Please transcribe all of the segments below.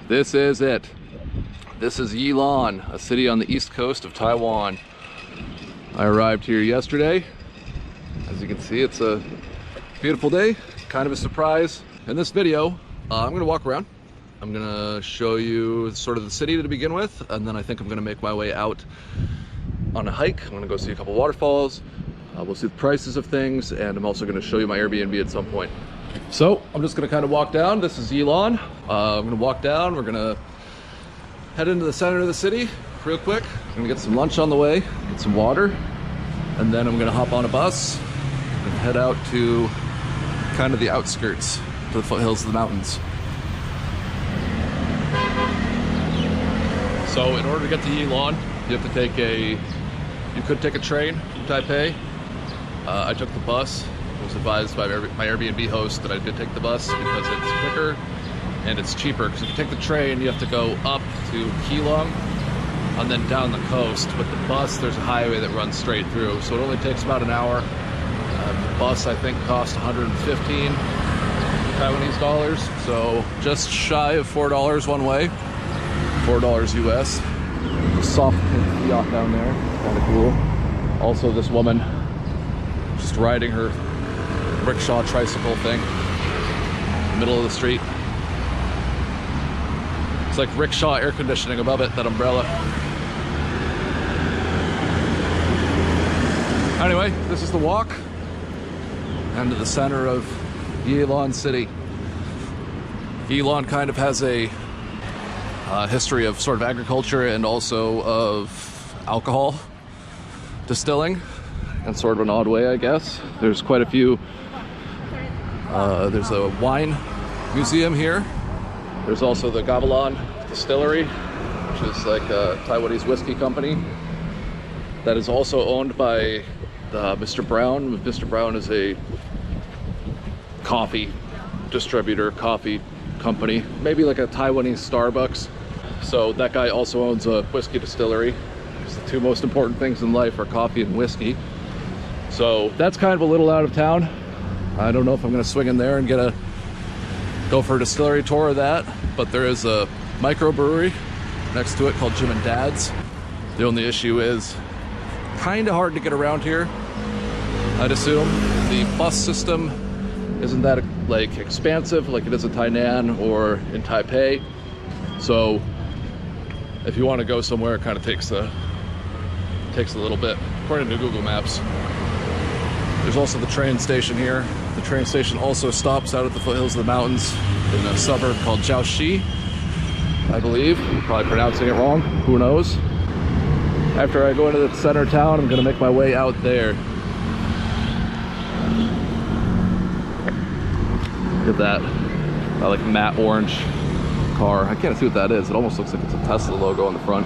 This is it. This is Yilan, a city on the east coast of Taiwan. I arrived here yesterday. As you can see, it's a beautiful day, kind of a surprise. In this video, I'm gonna walk around. I'm gonna show you sort of the city to begin with, and then I think I'm gonna make my way out on a hike. I'm gonna go see a couple waterfalls. We'll see the prices of things, and I'm also gonna show you my Airbnb at some point. So I'm just gonna kind of walk down. This is Yilan. I'm gonna walk down. We're gonna head into the center of the city real quick. I'm gonna get some lunch on the way, get some water, and then I'm gonna hop on a bus and head out to kind of the outskirts, to the foothills of the mountains. So in order to get to Yilan, you have to take you could take a train from Taipei. I took the bus. I was advised by my Airbnb host that I did take the bus because it's quicker and it's cheaper. Because if you take the train, you have to go up to Keelung and then down the coast. With the bus, there's a highway that runs straight through, so it only takes about an hour. The bus, I think, cost 115 Taiwanese dollars, so just shy of $4 one way, $4 US. Soft pink yacht down there, kind of cool. Also, this woman just riding her rickshaw tricycle thing in the middle of the street. It's like rickshaw air conditioning above it, that umbrella. Anyway, this is the walk into the center of Yilan City. Yilan kind of has a history of sort of agriculture and also of alcohol distilling in sort of an odd way, I guess. There's quite a few. There's a wine museum here. There's also the Gavilan distillery, which is like a Taiwanese whiskey company that is also owned by Mr. Brown. Mr. Brown is a coffee distributor, coffee company, maybe like a Taiwanese Starbucks. So that guy also owns a whiskey distillery. Because the two most important things in life are coffee and whiskey. So that's kind of a little out of town. I don't know if I'm gonna swing in there and go for a distillery tour of that, but there is a microbrewery next to it called Jim and Dad's. The only issue is kind of hard to get around here, I'd assume. The bus system isn't that like expansive like it is in Tainan or in Taipei. So if you want to go somewhere, it kind of takes a little bit, according to Google Maps. There's also the train station here. The train station also stops out at the foothills of the mountains in a suburb called Jiaoxi, I believe. I'm probably pronouncing it wrong, who knows. After I go into the center of town, I'm gonna make my way out there. Look at that, like matte orange car. I can't see what that is. It almost looks like it's a Tesla logo on the front.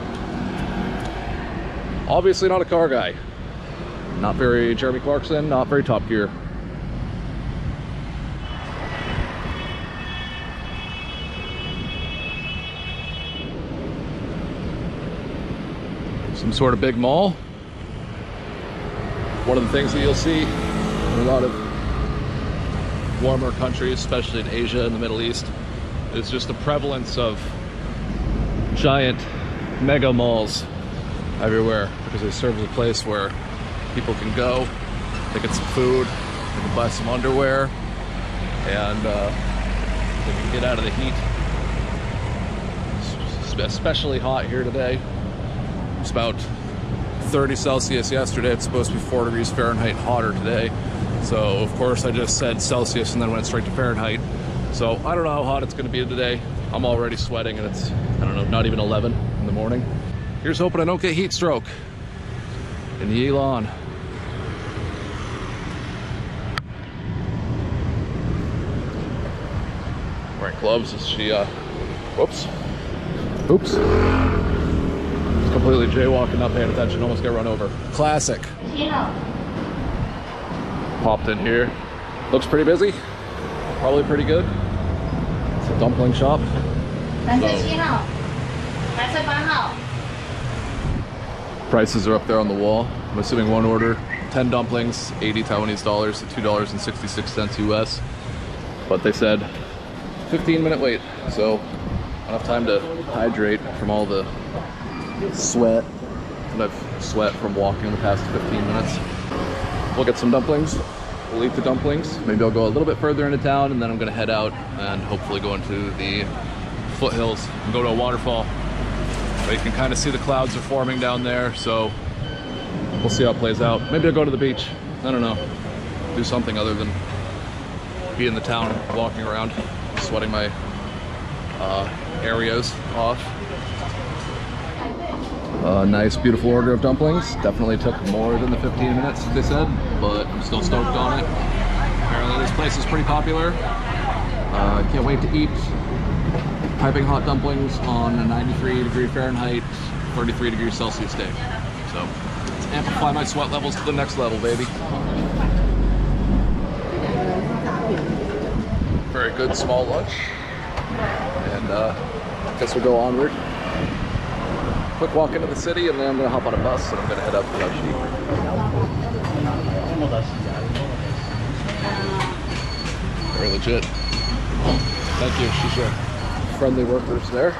Obviously not a car guy. Not very Jeremy Clarkson, not very Top Gear. Some sort of big mall. One of the things that you'll see in a lot of warmer countries, especially in Asia and the Middle East, is just the prevalence of giant mega malls everywhere, because they serve as a place where people can go, they get some food, they can buy some underwear, and they can get out of the heat. It's especially hot here today. It's about 30 Celsius yesterday. It's supposed to be 4 degrees Fahrenheit hotter today. So of course I just said Celsius and then went straight to Fahrenheit. So I don't know how hot it's going to be today. I'm already sweating and it's, I don't know, not even 11 in the morning. Here's hoping I don't get heat stroke in Yilan. Wearing gloves as she, whoops. Oops. Just completely jaywalking, not paying attention, almost got run over. Classic. Popped in here. Looks pretty busy. Probably pretty good. It's a dumpling shop. Prices are up there on the wall. I'm assuming one order, 10 dumplings, 80 Taiwanese dollars to $2.66 US. But they said 15-minute wait, so I Enough time to hydrate from all the sweat that I've sweat from walking the past 15 minutes. We'll get some dumplings. We'll eat the dumplings. Maybe I'll go a little bit further into town, and then I'm gonna head out and hopefully go into the foothills and go to a waterfall. But you can kind of see the clouds are forming down there, so we'll see how it plays out. Maybe I'll go to the beach. I don't know. Do something other than be in the town, walking around, sweating my areas off. Nice, beautiful order of dumplings. Definitely took more than the 15 minutes they said, but I'm still stoked on it. Apparently this place is pretty popular. I can't wait to eat piping hot dumplings on a 93-degree Fahrenheit, 33-degree Celsius day. So let's amplify my sweat levels to the next level, baby. Very good small lunch. And I guess we'll go onward. Quick walk into the city, and then I'm gonna hop on a bus and I'm gonna head up to Taipei. Very legit. Thank you, Shisha. Friendly workers there.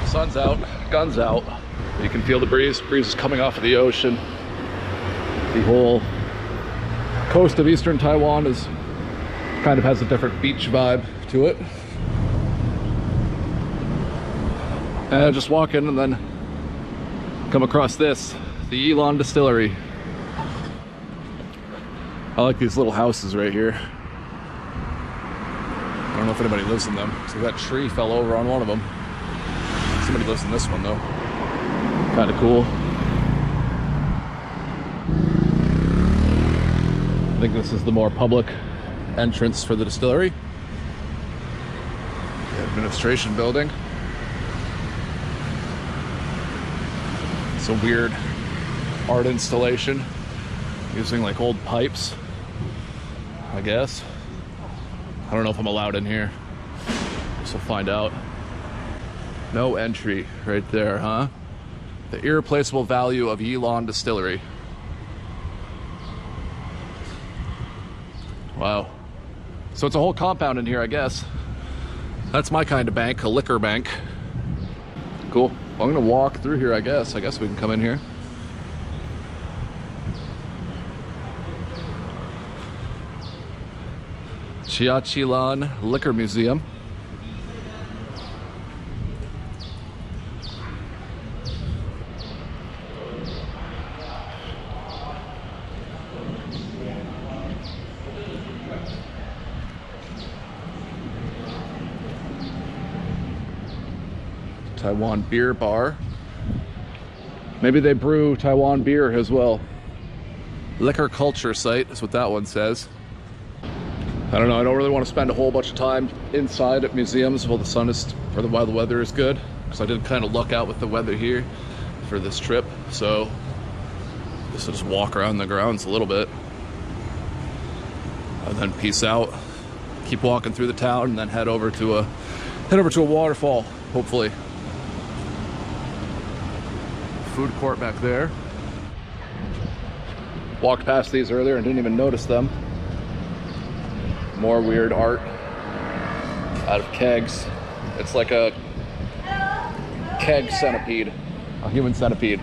Sun's out, guns out. You can feel the breeze. Breeze is coming off of the ocean. The whole coast of eastern Taiwan is kind of has a different beach vibe to it. And I just walk in and then come across this, the Yilan distillery. I like these little houses right here. I don't know if anybody lives in them. So that tree fell over on one of them. Somebody lives in this one though. Kind of cool. I think this is the more public entrance for the distillery. The administration building. It's a weird art installation using like old pipes, I guess. I don't know if I'm allowed in here. So we'll find out. No entry right there, huh? The irreplaceable value of Yilan Distillery. Wow. So it's a whole compound in here, I guess. That's my kind of bank, a liquor bank. Cool. Well, I'm gonna walk through here, I guess. I guess we can come in here. Yilan Liquor Museum. Taiwan beer bar. Maybe they brew Taiwan beer as well. Liquor culture site is what that one says. I don't know, I don't really want to spend a whole bunch of time inside at museums while the sun is, or while the weather is good, because I did kind of luck out with the weather here for this trip. So just walk around the grounds a little bit and then peace out. Keep walking through the town and then head over to a waterfall, hopefully. Food court back there. Walked past these earlier and didn't even notice them. More weird art out of kegs. It's like a keg centipede, a human centipede.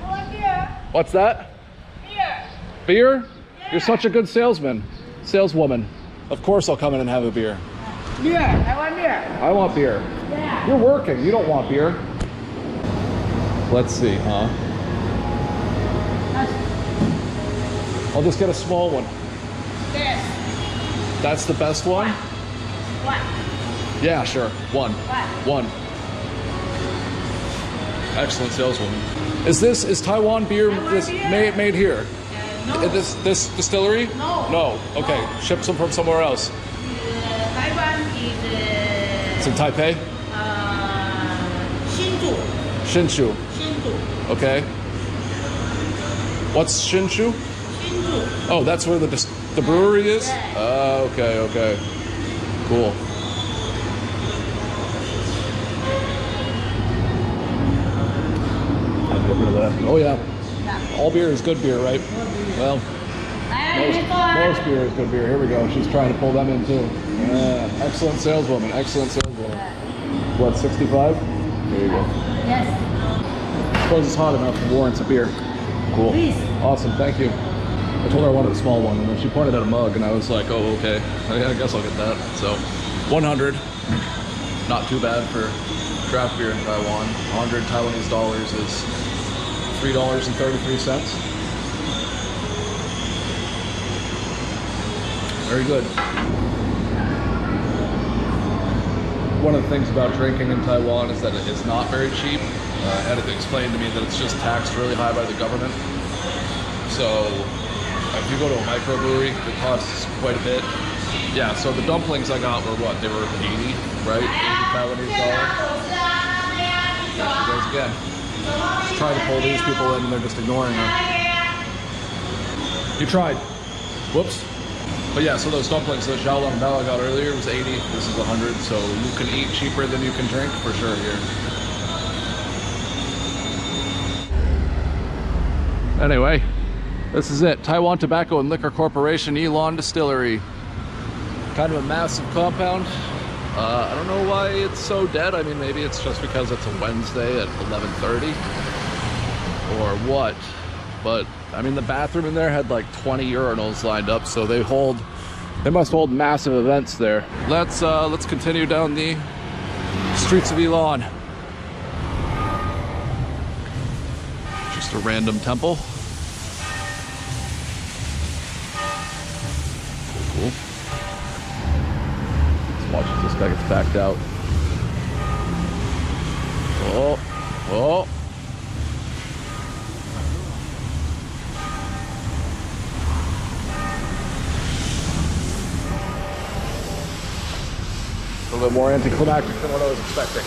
What's that? Beer. Beer? Yeah. You're such a good saleswoman. Of course I'll come in and have a beer. Beer, I want beer. I want beer. Yeah. You're working, you don't want beer. Let's see, huh? I'll just get a small one. Yes. That's the best one? One. Yeah, sure. One. One. Excellent saleswoman. Is Taiwan beer made here? No. This distillery? No. No. Okay. No. Ships them from somewhere else. Taiwan is It's in Taipei? Hsinchu. Hsinchu. Okay. What's Hsinchu? Hsinchu. Oh, that's where the brewery is? Yeah. Okay. Cool. Oh yeah. All beer is good beer, right? Well, Most beer is good beer. Here we go. She's trying to pull them in too. Excellent saleswoman. Excellent saleswoman. What, 65? There you go. Yes. I suppose it's hot enough to warrant a beer. Cool. Please. Awesome. Thank you. I told her I wanted a small one, and then she pointed at a mug, and I was like, oh, okay. I guess I'll get that. So, 100. Not too bad for draft beer in Taiwan. 100 Taiwanese dollars is $3.33. Very good. One of the things about drinking in Taiwan is that it is not very cheap. I had it explained to me that it's just taxed really high by the government. So if you go to a microbrewery, it costs quite a bit. Yeah, so the dumplings I got were what? They were 80, right? 80 Taiwanese dollars. There she goes again. Just trying to pull these people in and they're just ignoring her. You tried. Whoops. But yeah, so those dumplings, the xiao I got earlier was 80. This is 100, so you can eat cheaper than you can drink for sure here. Anyway, this is it. Taiwan Tobacco and Liquor Corporation, Yilan Distillery. Kind of a massive compound. I don't know why it's so dead. I mean, maybe it's just because it's a Wednesday at 11:30 or what. But I mean, the bathroom in there had like 20 urinals lined up, so they must hold massive events there. Let's continue down the streets of Yilan. Just a random temple. Cool. Let's watch as this guy gets backed out. Oh, oh. A little bit more anticlimactic than what I was expecting.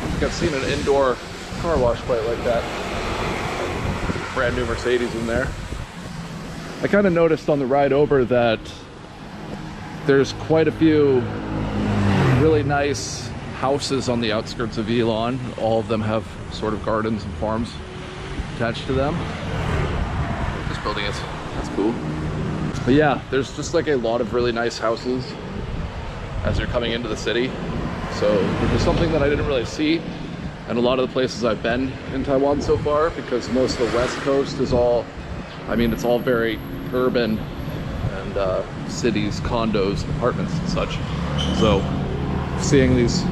I think I've seen an indoor car wash quite like that. Brand new Mercedes in there. I kind of noticed on the ride over that there's quite a few really nice houses on the outskirts of Yilan. All of them have sort of gardens and farms attached to them. This building is, that's cool. But yeah, there's just like a lot of really nice houses as you're coming into the city. So which is something that I didn't really see in a lot of the places I've been in Taiwan so far, because most of the west coast is all, I mean, it's all very urban and cities, condos, apartments and such. So seeing these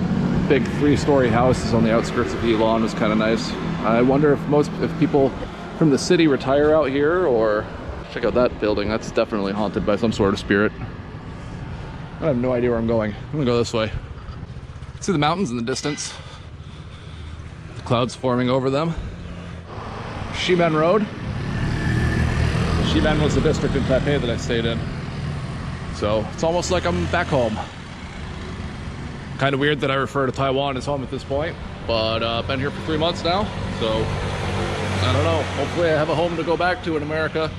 big 3-story houses on the outskirts of Yilan was kind of nice. I wonder if people from the city retire out here, or check out that building. That's definitely haunted by some sort of spirit. I have no idea where I'm going. I'm gonna go this way. See the mountains in the distance. The clouds forming over them. Ximen Road. Ximen was the district in Taipei that I stayed in. So it's almost like I'm back home. Kind of weird that I refer to Taiwan as home at this point, but I've been here for 3 months now, so I don't know. Hopefully I have a home to go back to in America.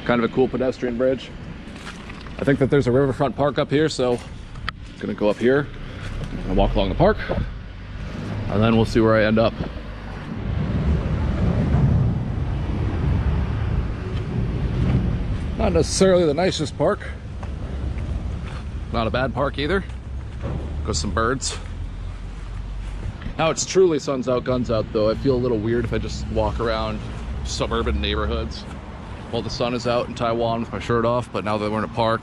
Kind of a cool pedestrian bridge. I think that there's a riverfront park up here, so I'm gonna go up here and walk along the park, and then we'll see where I end up. Not necessarily the nicest park. Not a bad park either. Got some birds. Now it's truly sun's out, guns out though. I feel a little weird if I just walk around suburban neighborhoods while the sun is out in Taiwan with my shirt off, but now that we're in a park,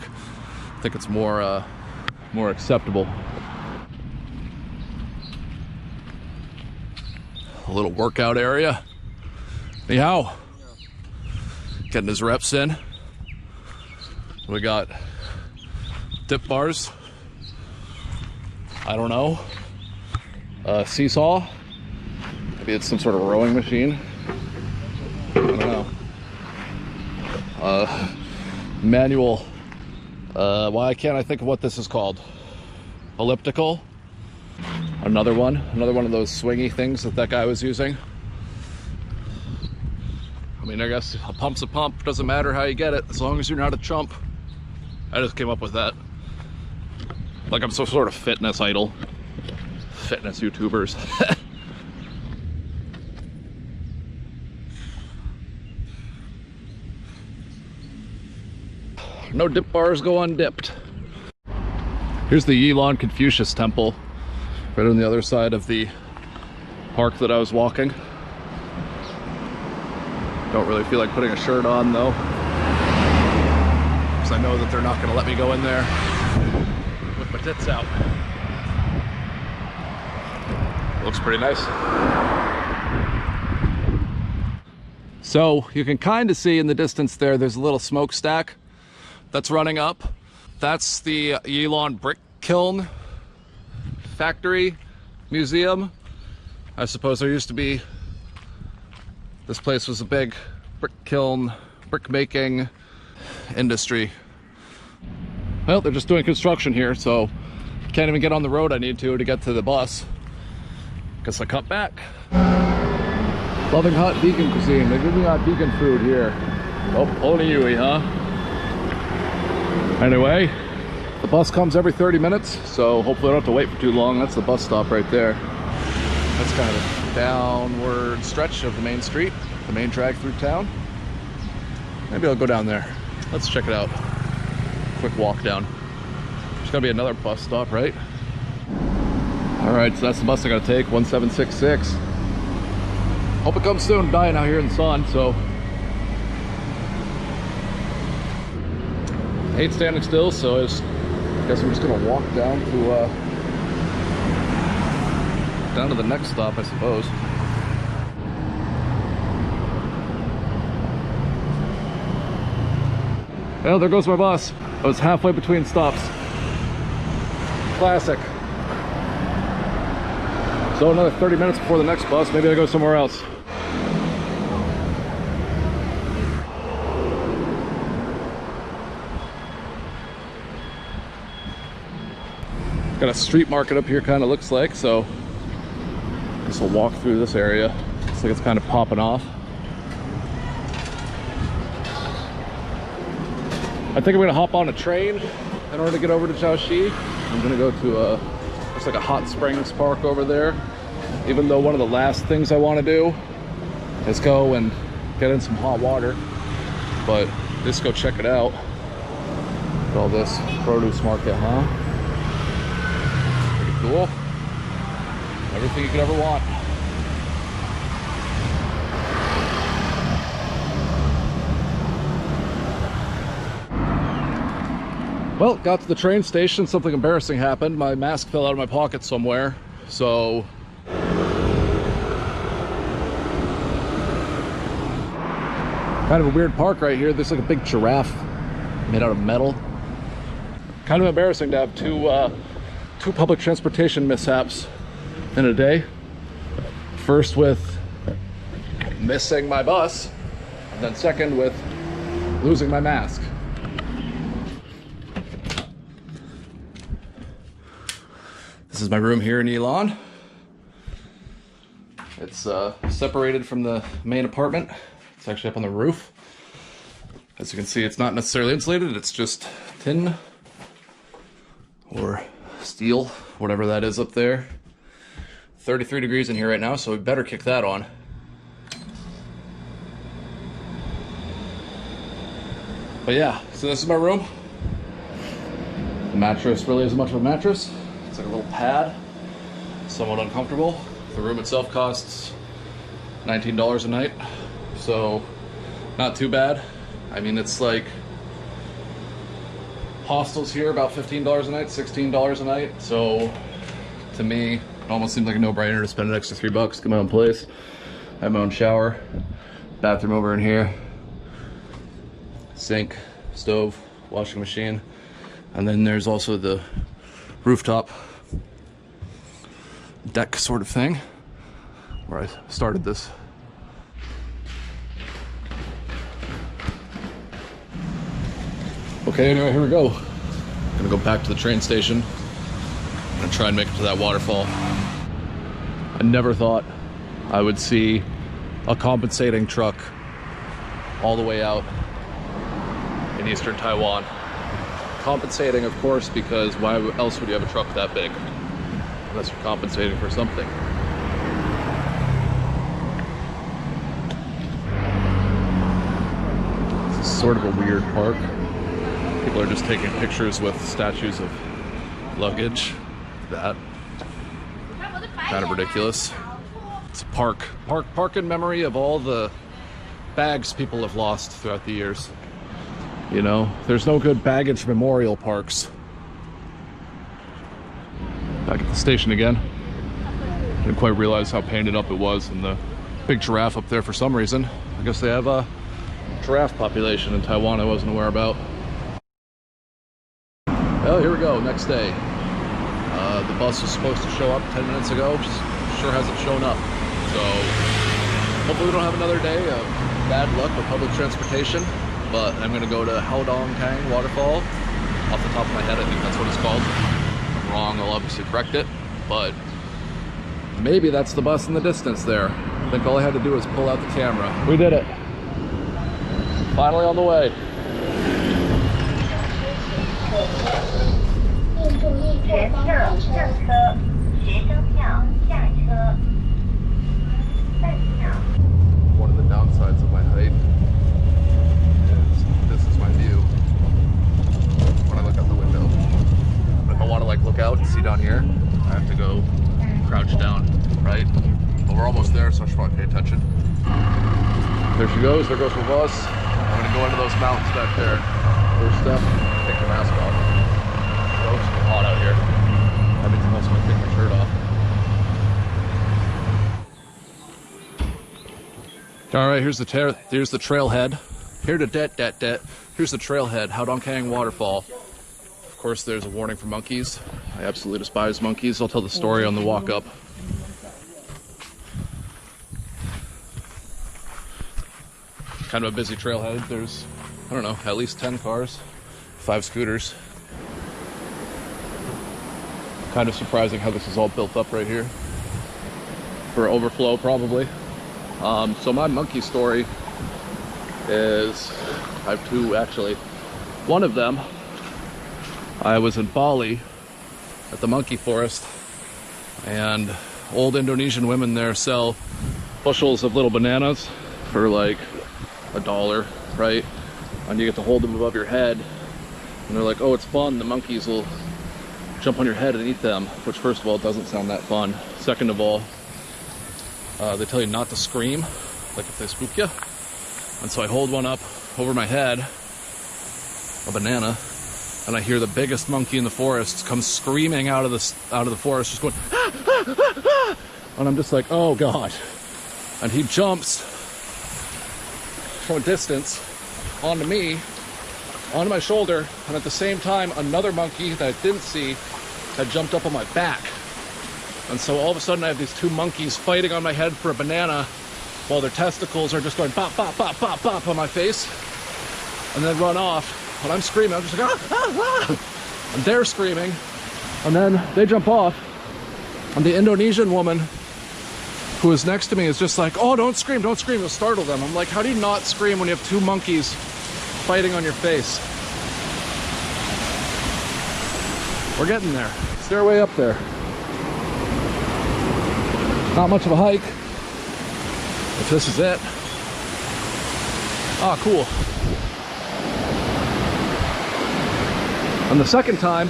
I think it's more acceptable. A little workout area. Ni hao. Getting his reps in. We got dip bars. I don't know. Seesaw. Maybe it's some sort of rowing machine. I don't know. Manual. Why can't I think of what this is called? Elliptical. Another one of those swingy things that guy was using. I mean, I guess a pump's a pump. Doesn't matter how you get it, as long as you're not a chump. I just came up with that. Like I'm some sort of fitness idol. Fitness YouTubers. No dip bars go undipped. Here's the Yilan Confucius Temple, right on the other side of the park that I was walking. Don't really feel like putting a shirt on though, because I know that they're not going to let me go in there with my tits out. Looks pretty nice. So you can kind of see in the distance there's a little smokestack that's running up. That's the Yilan brick kiln factory museum. I suppose there used to be, this place was a big brick kiln, brick making industry. Well, they're just doing construction here, so can't even get on the road I need to get to the bus. Guess I cut back. Loving hot vegan cuisine. They give me hot vegan food here. Oh, only Yui, huh? Anyway, the bus comes every 30 minutes, so hopefully I don't have to wait for too long. That's the bus stop right there. That's kind of a downward stretch of the main street, the main drag through town. Maybe I'll go down there. Let's check it out. Quick walk down. There's gotta be another bus stop, right? All right, so that's the bus I gotta take, 1766. Hope it comes soon. I'm dying out here in the sun, so. Hate standing still, so I guess I'm just gonna walk down to the next stop, I suppose. Well, there goes my bus. I was halfway between stops. Classic. So another 30 minutes before the next bus, maybe I go somewhere else. Got a street market up here, kind of looks like, so I guess I'll walk through this area. Looks like it's kind of popping off. I think I'm gonna hop on a train in order to get over to Shaoxi. I'm gonna go to looks like a hot springs park over there. Even though one of the last things I want to do is go and get in some hot water, but just go check it out. Look at all this produce market, huh? Pretty cool. Everything you could ever want. Well, got to the train station, something embarrassing happened. My mask fell out of my pocket somewhere, so kind of a weird park right here. There's like a big giraffe made out of metal. Kind of embarrassing to have two public transportation mishaps in a day. First with missing my bus, and then second with losing my mask. This is my room here in Yilan. It's separated from the main apartment. It's actually up on the roof. As you can see, it's not necessarily insulated, it's just tin or steel, whatever that is up there. 33 degrees in here right now, so we better kick that on. But yeah, so this is my room. The mattress really isn't much of a mattress. It's like a little pad, somewhat uncomfortable. The room itself costs $19 a night, so not too bad. I mean, it's like hostels here about $15 a night, $16 a night. So to me, it almost seems like a no-brainer to spend an extra $3, get my own place. I have my own shower, bathroom over in here, sink, stove, washing machine, and then there's also the rooftop deck sort of thing where I started this. Okay, anyway, here we go. I'm gonna go back to the train station and try and make it to that waterfall. I never thought I would see a compensating truck all the way out in eastern Taiwan. Compensating, of course, because why else would you have a truck that big? Unless you're compensating for something. This is sort of a weird park. People are just taking pictures with statues of luggage. That kind of ridiculous. It's a park in memory of all the bags people have lost throughout the years. You know, there's no good baggage memorial parks. Back at the station again. Didn't quite realize how painted up it was, and the big giraffe up there for some reason. I guess they have a giraffe population in Taiwan I wasn't aware about. Well, here we go, next day. The bus was supposed to show up 10 minutes ago, sure hasn't shown up. So hopefully we don't have another day of bad luck with public transportation, but I'm gonna go to Houdongkeng Waterfall. Off the top of my head, I think that's what it's called. If I'm wrong, I'll obviously correct it, but maybe that's the bus in the distance there. I think all I had to do was pull out the camera. We did it. Finally on the way. One of the downsides of my height is this is my view when I look out the window. If I want to like look out and see down here, I have to go crouch down, right? But we're almost there, so I should probably pay attention. There she goes, there goes my bus. I'm gonna go into those mountains back there. First step, take the mask off. Oh, it's getting hot out here. That means I'm also gonna take my shirt off. All right, here's the trailhead. Here's the trailhead, Houdongkeng Waterfall. Of course, there's a warning for monkeys. I absolutely despise monkeys. I'll tell the story on the walk up. Kind of a busy trailhead. There's, I don't know, at least 10 cars, 5 scooters. Kind of surprising how this is all built up right here. For overflow, probably. So my monkey story is, I have 2 actually. One of them, I was in Bali at the monkey forest, and old Indonesian women there sell bushels of little bananas for like $1, right? And you get to hold them above your head, and they're like, oh, it's fun, the monkeys will jump on your head and eat them, which first of all doesn't sound that fun. Second of all, they tell you not to scream, like if they spook you. And so I hold one up over my head, a banana, and I hear the biggest monkey in the forest come screaming out of the forest, just going, ah, ah, ah, ah! And I'm just like, oh god. And he jumps from a distance onto me, onto my shoulder, and at the same time another monkey that I didn't see had jumped up on my back. And so all of a sudden I have these 2 monkeys fighting on my head for a banana while their testicles are just going bop, bop, bop, bop, bop on my face, and then run off. And I'm screaming, I'm just like, ah, ah, ah! And they're screaming, and then they jump off, and the Indonesian woman who is next to me is just like, oh, don't scream, you'll startle them. I'm like, how do you not scream when you have 2 monkeys fighting on your face? We're getting there. Stairway up there. Not much of a hike, but this is it. Ah, cool. And the second time,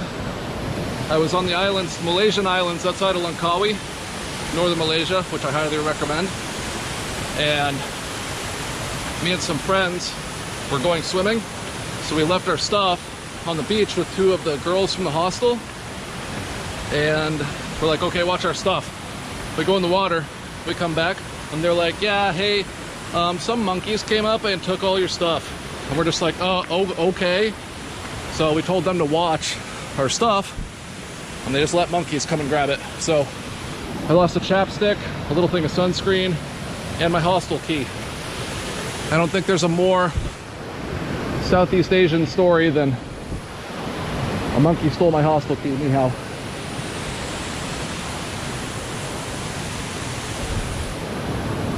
I was on the islands, Malaysian islands outside of Langkawi, northern Malaysia, which I highly recommend. And me and some friends were going swimming, so we left our stuff on the beach with 2 of the girls from the hostel. And we're like, okay, watch our stuff. We go in the water, we come back, and they're like, yeah, hey, some monkeys came up and took all your stuff. And we're just like, oh, okay. So we told them to watch our stuff, and they just let monkeys come and grab it. So I lost a chapstick, a little thing of sunscreen, and my hostel key. I don't think there's a more Southeast Asian story than a monkey stole my hostel key, anyhow.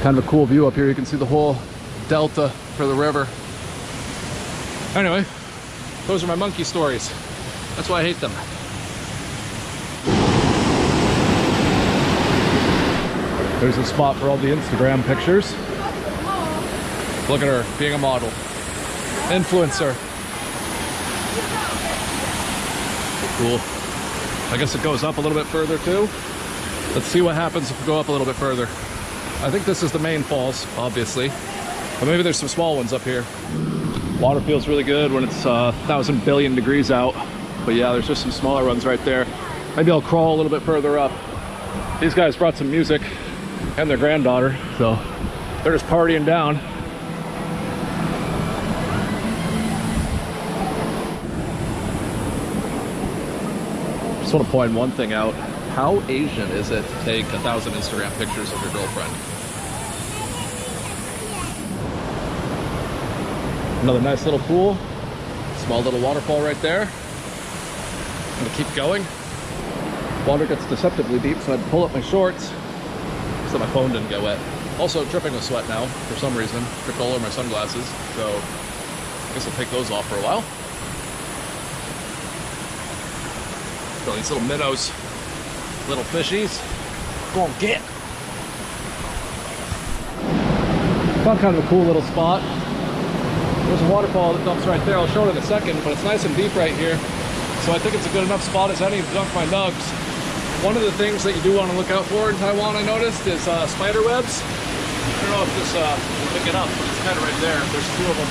Kind of a cool view up here. You can see the whole delta for the river. Anyway, those are my monkey stories. That's why I hate them. There's a spot for all the Instagram pictures. Look at her being a model. Influencer. Cool. I guess it goes up a little bit further too. Let's see what happens if we go up a little bit further. I think this is the main falls, obviously. But maybe there's some small ones up here. Water feels really good when it's 1,000 billion degrees out. But yeah, there's just some smaller ones right there. Maybe I'll crawl a little bit further up. These guys brought some music and their granddaughter, so they're just partying down. Just want to point one thing out. How Asian is it to take 1,000 Instagram pictures of your girlfriend? Another nice little pool. Small little waterfall right there. I'm gonna keep going. Water gets deceptively deep, so I had to pull up my shorts so my phone didn't get wet. Also dripping with sweat now, for some reason. Dripped all over my sunglasses, so I guess I'll take those off for a while. So these little minnows, little fishies, go on get. Found kind of a cool little spot. There's a waterfall that dumps right there. I'll show it in a second, but it's nice and deep right here. So I think it's a good enough spot as any to dunk my nugs. One of the things that you do want to look out for in Taiwan, I noticed, is spider webs. I don't know if this will pick it up, but it's kind of right there. There's two of them.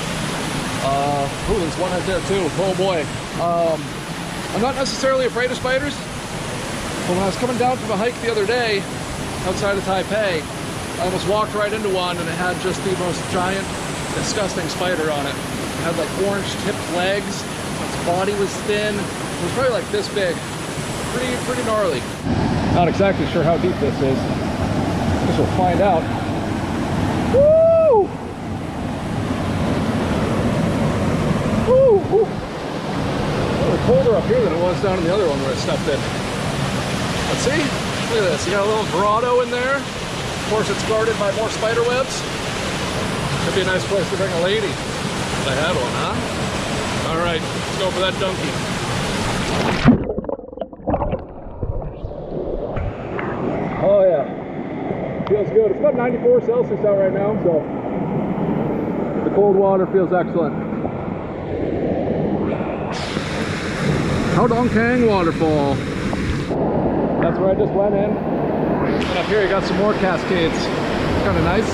Oh, there's one right there too. Oh boy. I'm not necessarily afraid of spiders, but when I was coming down from a hike the other day outside of Taipei, I almost walked right into one and it had just the most giant, disgusting spider on it. It had like orange tipped legs, its body was thin, it was probably like this big. Pretty gnarly. Not exactly sure how deep this is. Guess we'll find out. Woo! Woo! Woo! A little colder up here than it was down in the other one where I stepped in. Let's see. Look at this. You got a little grotto in there. Of course, it's guarded by more spider webs. Could be a nice place to bring a lady if I had one, huh? All right, let's go for that donkey. Oh yeah, feels good. It's about 94 Celsius out right now, so the cold water feels excellent. Houdongkeng Waterfall. That's where I just went in. And up here you got some more cascades. Kind of nice.